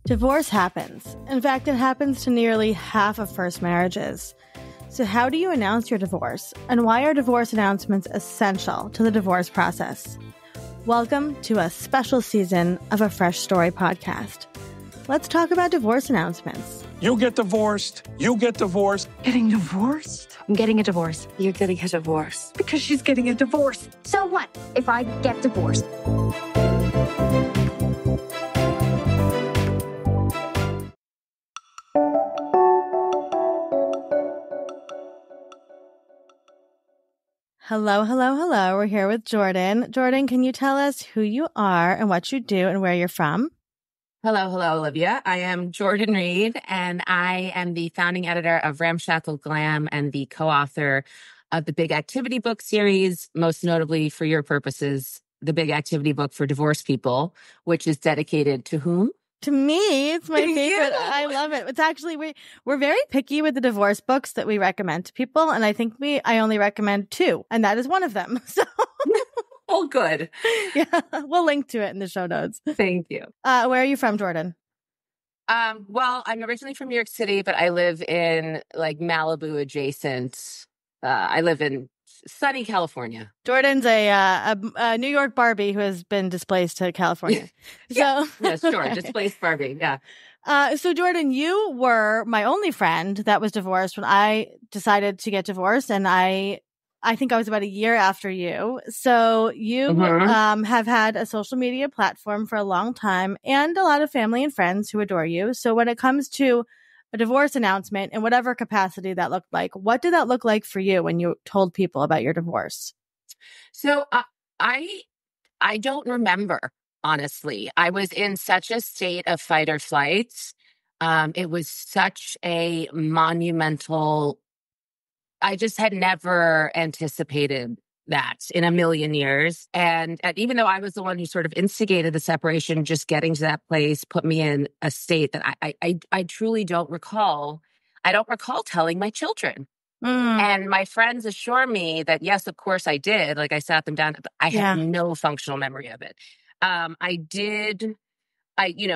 Divorce happens. In fact, it happens to nearly half of first marriages. So how do you announce your divorce? And why are divorce announcements essential to the divorce process? Welcome to a special season of a Fresh Story podcast. Let's talk about divorce announcements. You get divorced. You get divorced. Getting divorced? I'm getting a divorce. You're getting a divorce. Because she's getting a divorce. So what if I get divorced? Hello, hello, hello. We're here with Jordan. Jordan, can you tell us who you are and what you do and where you're from? Hello, Olivia. I am Jordan Reid, and I am the founding editor of Ramshackle Glam and the co-author of the Big Activity Book series, most notably for your purposes, the Big Activity Book for Divorced People, which is dedicated to whom? To me, it's my favorite. You. I love it. It's actually, we're very picky with the divorce books that we recommend to people. And I think I only recommend 2, and that is one of them. So Oh, good. yeah, we'll link to it in the show notes. Thank you. Where are you from, Jordan? Well, I'm originally from New York City, but I live in like Malibu adjacent. I live in sunny California. Jordan's a New York Barbie who has been displaced to California. Yeah. Sure. Displaced Barbie. Yeah. So Jordan, you were my only friend that was divorced when I decided to get divorced, and I think I was about a year after you. So you have had a social media platform for a long time and a lot of family and friends who adore you. So when it comes to a divorce announcement in whatever capacity that looked like, what did that look like for you when you told people about your divorce? So I don't remember, honestly. I was in such a state of fight or flight. It was such a monumental. I just had never anticipated that in a million years. And even though I was the one who sort of instigated the separation, just getting to that place put me in a state that I truly don't recall. I don't recall telling my children. And my friends assure me that, yes, of course I did. Like I sat them down, but I have no functional memory of it.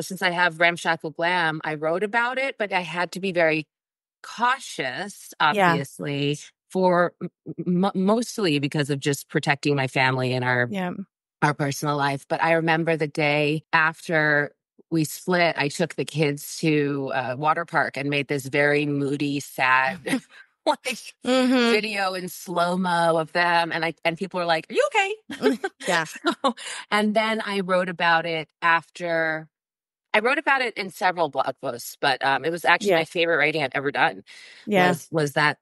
Since I have Ramshackle Glam, I wrote about it, but I had to be very cautious, obviously, for mostly because of just protecting my family and our personal life. But I remember the day after we split, I took the kids to a water park and made this very moody, sad video in slow-mo of them. And people were like, "Are you okay?" Yeah. And then I wrote about it after. I wrote about it in several blog posts, but it was actually my favorite writing I've ever done. Was that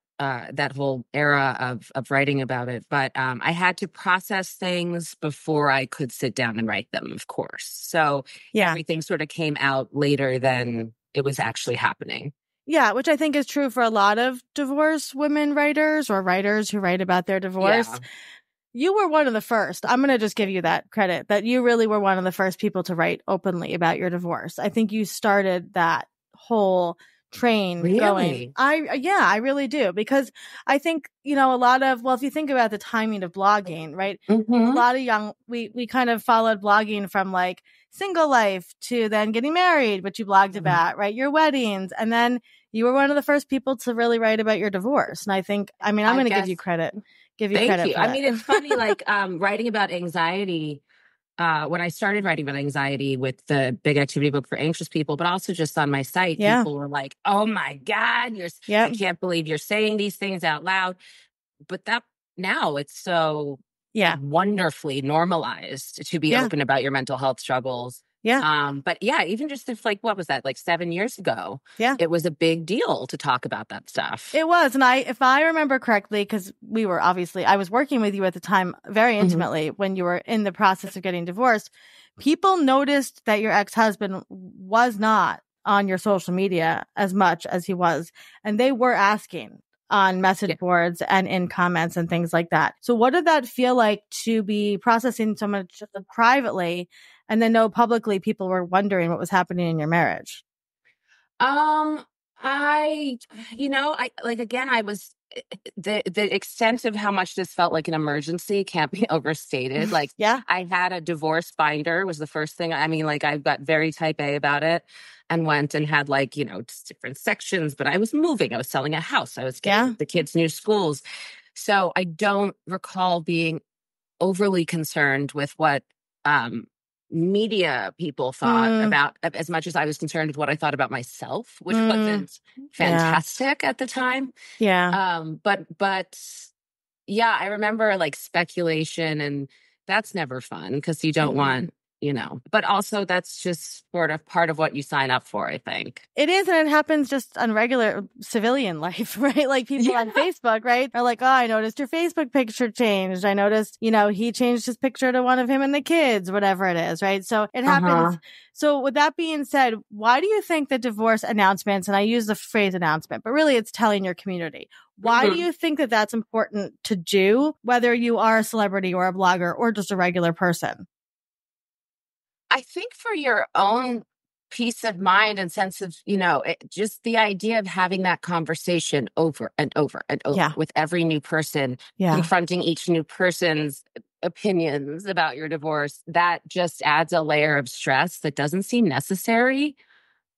whole era of writing about it. But I had to process things before I could sit down and write them, of course. So everything sort of came out later than it was actually happening. Yeah, which I think is true for a lot of divorced women writers or writers who write about their divorce. Yeah. You were one of the first. I'm going to just give you that credit, that you really were one of the first people to write openly about your divorce. I think you started that whole train going. I really do. Because I think, a lot of, if you think about the timing of blogging, right? A lot of we kind of followed blogging from like single life to then getting married, which you blogged about, right? Your weddings. And then you were one of the first people to really write about your divorce. And I think, I'm going to give you credit. Thank you. I mean, it's funny, like writing about anxiety. When I started writing about anxiety with the Big Activity Book for Anxious People, but also just on my site, people were like, "Oh my God, I can't believe you're saying these things out loud." But that now it's so wonderfully normalized to be open about your mental health struggles. But even just if what was that, 7 years ago? It was a big deal to talk about that stuff. It was. And if I remember correctly, because I was working with you at the time very intimately when you were in the process of getting divorced, people noticed that your ex-husband was not on your social media as much as he was. And they were asking on message boards and in comments and things like that. So what did that feel like to be processing so much privately and then know publicly people were wondering what was happening in your marriage? I was the extent of how much this felt like an emergency can't be overstated. Like, Yeah. I had a divorce binder was the first thing. I mean, like, I got very type A about it and went and had, like, just different sections, but I was moving. I was selling a house. I was getting the kids new schools. So I don't recall being overly concerned with what media people thought about, as much as I was concerned with what I thought about myself, which wasn't fantastic at the time. Yeah. But yeah, I remember like speculation, and that's never fun because you don't want, but also that's just sort of part of what you sign up for, I think. It is, and it happens just on regular civilian life, right? Like people on Facebook, right, are like, oh, I noticed your Facebook picture changed. I noticed, he changed his picture to one of him and the kids, whatever it is, right? So it happens. So with that being said, why do you think that divorce announcements, and I use the phrase announcement, but really it's telling your community, why do you think that that's important to do, whether you are a celebrity or a blogger or just a regular person? I think for your own peace of mind and sense of, just the idea of having that conversation over and over and over with every new person, confronting each new person's opinions about your divorce, that just adds a layer of stress that doesn't seem necessary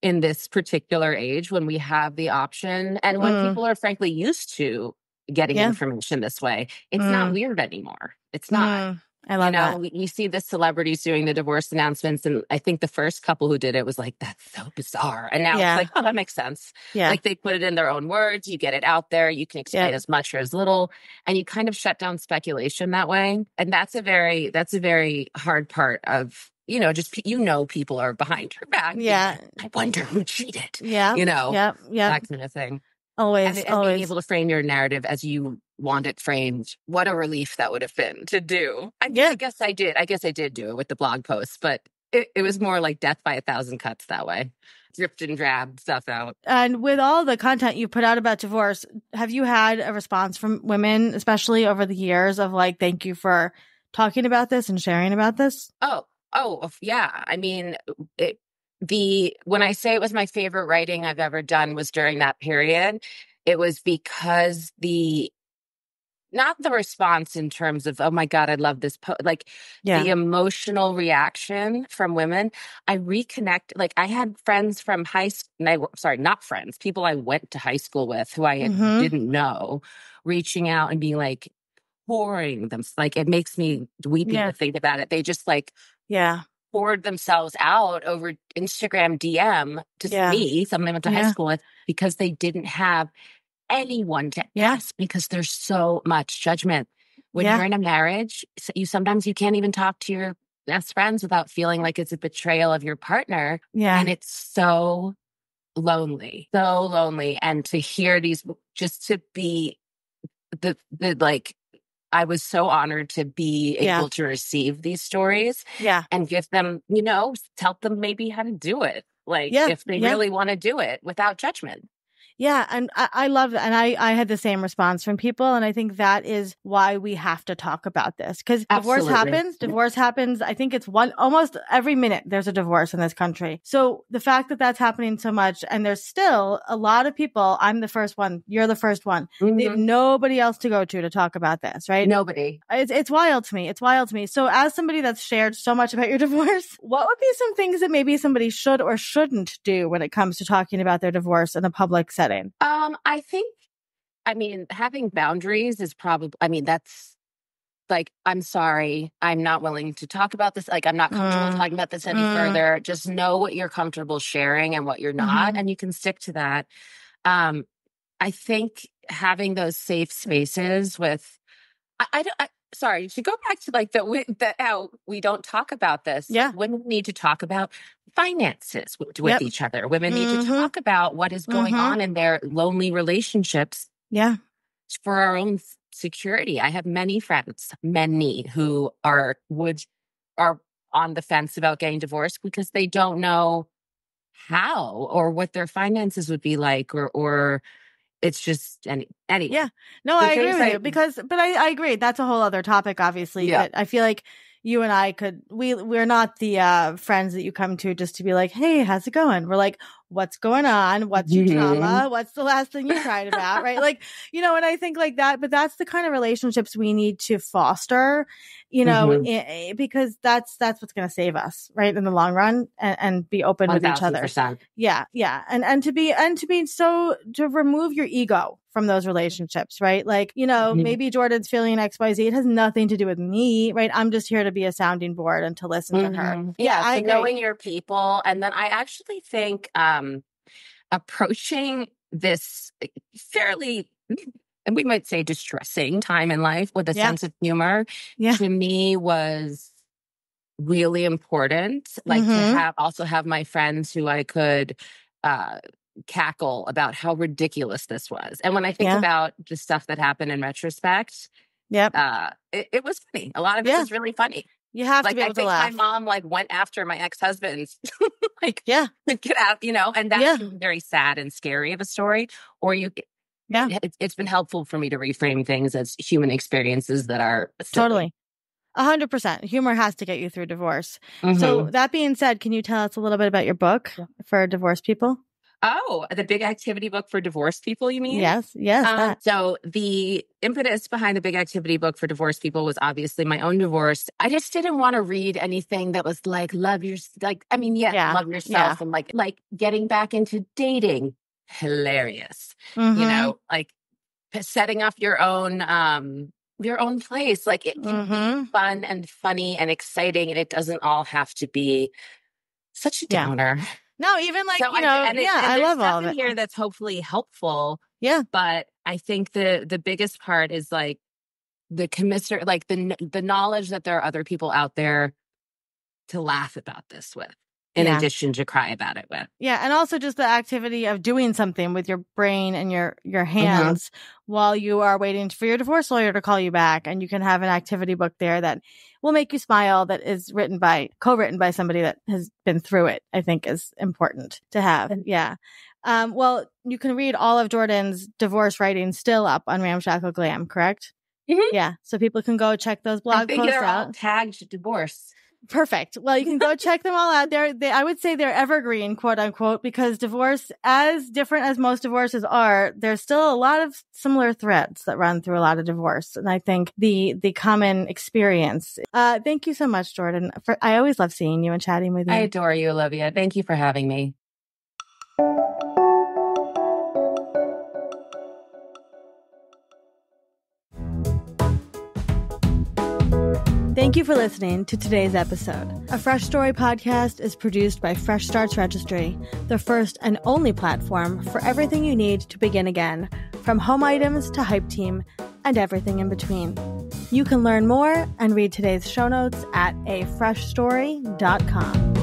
in this particular age when we have the option and when people are frankly used to getting information this way. It's not weird anymore. It's not. I love that. You see the celebrities doing the divorce announcements, and I think the first couple who did it was like, that's so bizarre. And now it's like, oh, that makes sense. Yeah. Like they put it in their own words. You get it out there. You can explain as much or as little, and you kind of shut down speculation that way. And that's a very hard part of, just, people are behind your back. Yeah. I wonder who cheated. Yeah. That kind of thing. Always. And being able to frame your narrative as you want it framed. What a relief that would have been to do. I guess I did. I guess I did do it with the blog posts, but it was more like death by 1,000 cuts that way. Dripped and dragged stuff out. And with all the content you put out about divorce, have you had a response from women, especially over the years, of like, thank you for talking about this and sharing about this? Oh, yeah. I mean, when I say it was my favorite writing I've ever done was during that period, it was because not the response in terms of, oh my God, I love this the emotional reaction from women. I reconnect, like I had friends from high school, not friends, people I went to high school with who I didn't know, reaching out and being like, pouring them. Like it makes me weepy to think about it. They just poured themselves out over Instagram DM to me, someone I went to high school with, because they didn't have anyone to ask, because there's so much judgment. When you're in a marriage, sometimes you can't even talk to your best friends without feeling like it's a betrayal of your partner. Yeah. And it's so lonely. And to hear these, just to be I was so honored to be able to receive these stories and give them, tell them maybe how to do it. If they really want to do it without judgment. Yeah. And I love that. And I had the same response from people. And I think that is why we have to talk about this. Because divorce happens. I think it's almost every minute there's a divorce in this country. So the fact that that's happening so much, and there's still a lot of people, I'm the first one, you're the first one. They have nobody else to go to talk about this, right? Nobody. It's wild to me. It's wild to me. So as somebody that's shared so much about your divorce, what would be some things that maybe somebody should or shouldn't do when it comes to talking about their divorce in a public setting? I think, having boundaries is probably, that's like, I'm sorry, I'm not willing to talk about this. Like, I'm not comfortable talking about this any further. Just know what you're comfortable sharing and what you're not, and you can stick to that. I think having those safe spaces with, sorry, to go back to how we don't talk about this. Yeah. Women need to talk about finances with each other. Women need to talk about what is going on in their lonely relationships. Yeah. For our own security. I have many friends, who are on the fence about getting divorced because they don't know how or what their finances would be like, or it's just any. Yeah. No, I agree with you but I agree. That's a whole other topic, obviously. Yeah. But I feel like you and I we're not the friends that you come to just to be like, hey, how's it going? We're like, what's going on, what's your trauma, what's the last thing you cried about, right? Like, you know, and I think like that, but that's the kind of relationships we need to foster, you know, because that's what's going to save us, right, in the long run, and be open with each other. Yeah, yeah, and to be so, to remove your ego from those relationships, right? Like, you know, maybe Jordan's feeling XYZ. It has nothing to do with me, right? I'm just here to be a sounding board and to listen to her. Yeah, so knowing your people. And then I actually think approaching this fairly, and we might say distressing time in life with a sense of humor, to me was really important. Like to have my friends who I could cackle about how ridiculous this was. And when I think about the stuff that happened in retrospect, it was funny. A lot of it was really funny. You have to be able to laugh. I think my mom like went after my ex-husband's like get out, you know, and that's very sad and scary of a story. Or it's been helpful for me to reframe things as human experiences that are silly. Totally. 100%. Humor has to get you through divorce. So that being said, can you tell us a little bit about your book for divorced people? Oh, the big activity book for divorced people, you mean? Yes. So the impetus behind the big activity book for divorced people was obviously my own divorce. I just didn't want to read anything that was like, love yourself, and like getting back into dating. Hilarious. You know, like setting up your own place. Like it can be fun and funny and exciting, and it doesn't all have to be such a downer. No, even like, so, you know, I love all of it here that's hopefully helpful. Yeah. But I think the biggest part is like the commiserate, like the knowledge that there are other people out there to laugh about this with, in addition to cry about it with. Yeah. And also just the activity of doing something with your brain and your hands while you are waiting for your divorce lawyer to call you back. And you can have an activity book there that will make you smile, that is co-written by somebody that has been through it, I think is important to have. Yeah. Well, you can read all of Jordan's divorce writing still up on Ramshackle Glam, correct? Yeah. So people can go check those blog posts they're out. All tagged divorce. Perfect. Well, you can go check them all out. I would say they're evergreen, quote unquote, because divorce, as different as most divorces are, there's still a lot of similar threads that run through a lot of divorce. And I think the common experience. Thank you so much, Jordan. I always love seeing you and chatting with you. I adore you, Olivia. Thank you for having me. Thank you for listening to today's episode. A Fresh Story podcast is produced by Fresh Starts Registry, the first and only platform for everything you need to begin again, from home items to Hype Team and everything in between. You can learn more and read today's show notes at afreshstory.com.